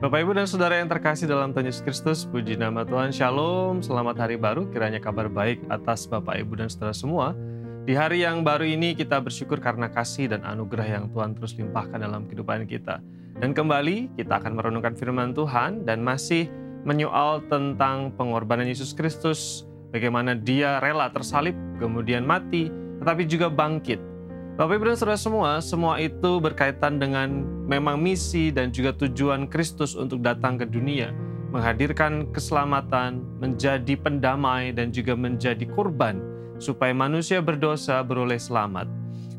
Bapak, Ibu, dan Saudara yang terkasih dalam Tuhan Yesus Kristus, puji nama Tuhan, Shalom, selamat hari baru, kiranya kabar baik atas Bapak, Ibu, dan Saudara semua. Di hari yang baru ini kita bersyukur karena kasih dan anugerah yang Tuhan terus limpahkan dalam kehidupan kita. Dan kembali kita akan merenungkan firman Tuhan dan masih menyoal tentang pengorbanan Yesus Kristus, bagaimana Dia rela tersalib, kemudian mati, tetapi juga bangkit. Bapak, Ibu, dan Saudara semua itu berkaitan dengan memang misi dan juga tujuan Kristus untuk datang ke dunia, menghadirkan keselamatan, menjadi pendamai, dan juga menjadi kurban, supaya manusia berdosa beroleh selamat.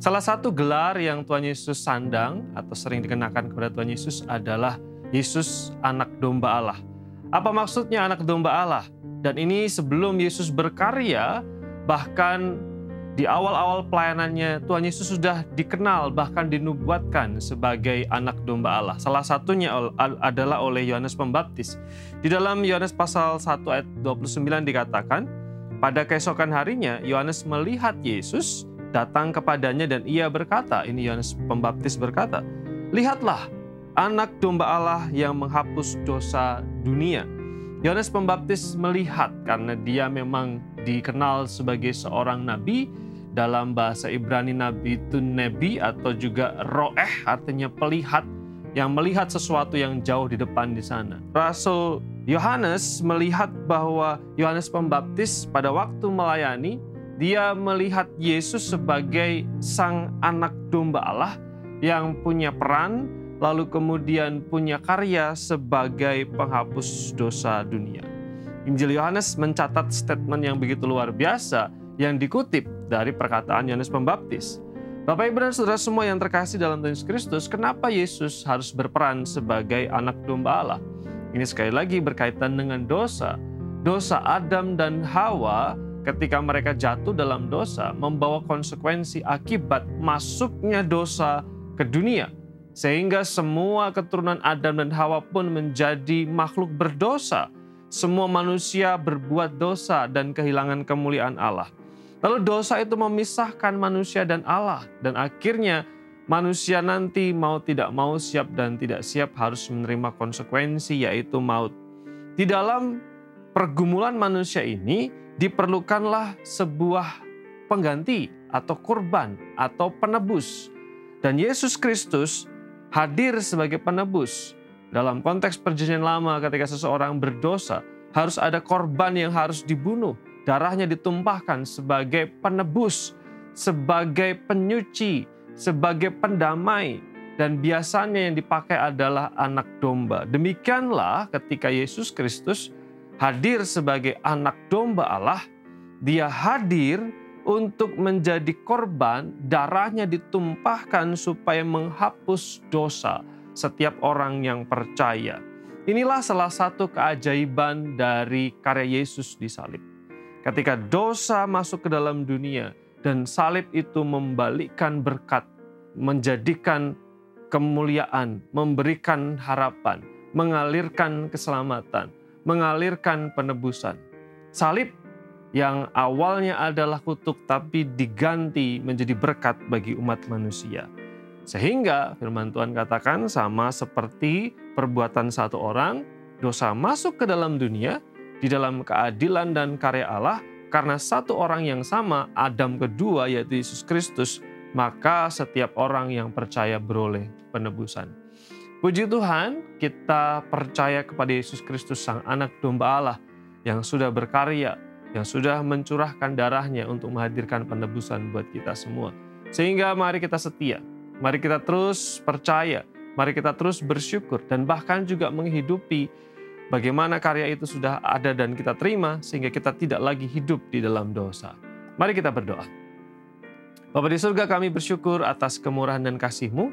Salah satu gelar yang Tuhan Yesus sandang atau sering dikenakan kepada Tuhan Yesus adalah Yesus Anak Domba Allah. Apa maksudnya Anak Domba Allah? Dan ini sebelum Yesus berkarya, bahkan di awal-awal pelayanannya, Tuhan Yesus sudah dikenal, bahkan dinubuatkan sebagai Anak Domba Allah. Salah satunya adalah oleh Yohanes Pembaptis. Di dalam Yohanes pasal 1 ayat 29 dikatakan, pada keesokan harinya, Yohanes melihat Yesus datang kepadanya dan ia berkata, ini Yohanes Pembaptis berkata, "Lihatlah, Anak Domba Allah yang menghapus dosa dunia." Yohanes Pembaptis melihat karena dia memang dikenal sebagai seorang nabi. Dalam bahasa Ibrani nabi itu nebi atau juga roeh, artinya pelihat, yang melihat sesuatu yang jauh di depan di sana. Rasul Yohanes melihat bahwa Yohanes Pembaptis pada waktu melayani, dia melihat Yesus sebagai sang Anak Domba Allah yang punya peran, lalu kemudian punya karya sebagai penghapus dosa dunia. Injil Yohanes mencatat statement yang begitu luar biasa yang dikutip dari perkataan Yohanes Pembaptis. Bapak, Ibu, dan Saudara semua yang terkasih dalam Tuhan Yesus Kristus, kenapa Yesus harus berperan sebagai Anak Domba Allah? Ini sekali lagi berkaitan dengan dosa. Dosa Adam dan Hawa ketika mereka jatuh dalam dosa membawa konsekuensi akibat masuknya dosa ke dunia. Sehingga semua keturunan Adam dan Hawa pun menjadi makhluk berdosa. Semua manusia berbuat dosa dan kehilangan kemuliaan Allah. Lalu dosa itu memisahkan manusia dan Allah. Dan akhirnya manusia nanti mau tidak mau, siap dan tidak siap harus menerima konsekuensi, yaitu maut. Di dalam pergumulan manusia ini diperlukanlah sebuah pengganti atau kurban atau penebus. Dan Yesus Kristus hadir sebagai penebus. Dalam konteks perjanjian lama ketika seseorang berdosa, harus ada korban yang harus dibunuh. Darahnya ditumpahkan sebagai penebus, sebagai penyuci, sebagai pendamai. Dan biasanya yang dipakai adalah anak domba. Demikianlah ketika Yesus Kristus hadir sebagai Anak Domba Allah, Dia hadir untuk menjadi korban, darahnya ditumpahkan supaya menghapus dosa setiap orang yang percaya. Inilah salah satu keajaiban dari karya Yesus di salib. Ketika dosa masuk ke dalam dunia dan salib itu membalikkan berkat, menjadikan kemuliaan, memberikan harapan, mengalirkan keselamatan, mengalirkan penebusan. Salib yang awalnya adalah kutuk tapi diganti menjadi berkat bagi umat manusia. Sehingga firman Tuhan katakan sama seperti perbuatan satu orang, dosa masuk ke dalam dunia, di dalam keadilan dan karya Allah, karena satu orang yang sama, Adam kedua yaitu Yesus Kristus, maka setiap orang yang percaya beroleh penebusan. Puji Tuhan, kita percaya kepada Yesus Kristus, Sang Anak Domba Allah, yang sudah berkarya, yang sudah mencurahkan darahnya untuk menghadirkan penebusan buat kita semua. Sehingga mari kita setia, mari kita terus percaya, mari kita terus bersyukur, dan bahkan juga menghidupi bagaimana karya itu sudah ada dan kita terima, sehingga kita tidak lagi hidup di dalam dosa. Mari kita berdoa. Bapa di surga, kami bersyukur atas kemurahan dan kasih-Mu.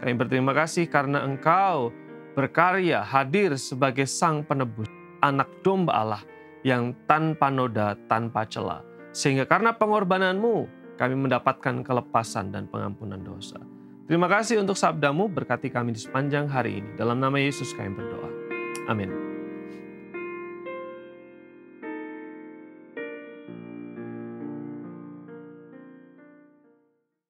Kami berterima kasih karena Engkau berkarya hadir sebagai Sang Penebus, Anak Domba Allah yang tanpa noda, tanpa cela. Sehingga karena pengorbanan-Mu, kami mendapatkan kelepasan dan pengampunan dosa. Terima kasih untuk sabda-Mu, berkati kami di sepanjang hari ini. Dalam nama Yesus kami berdoa. Amin.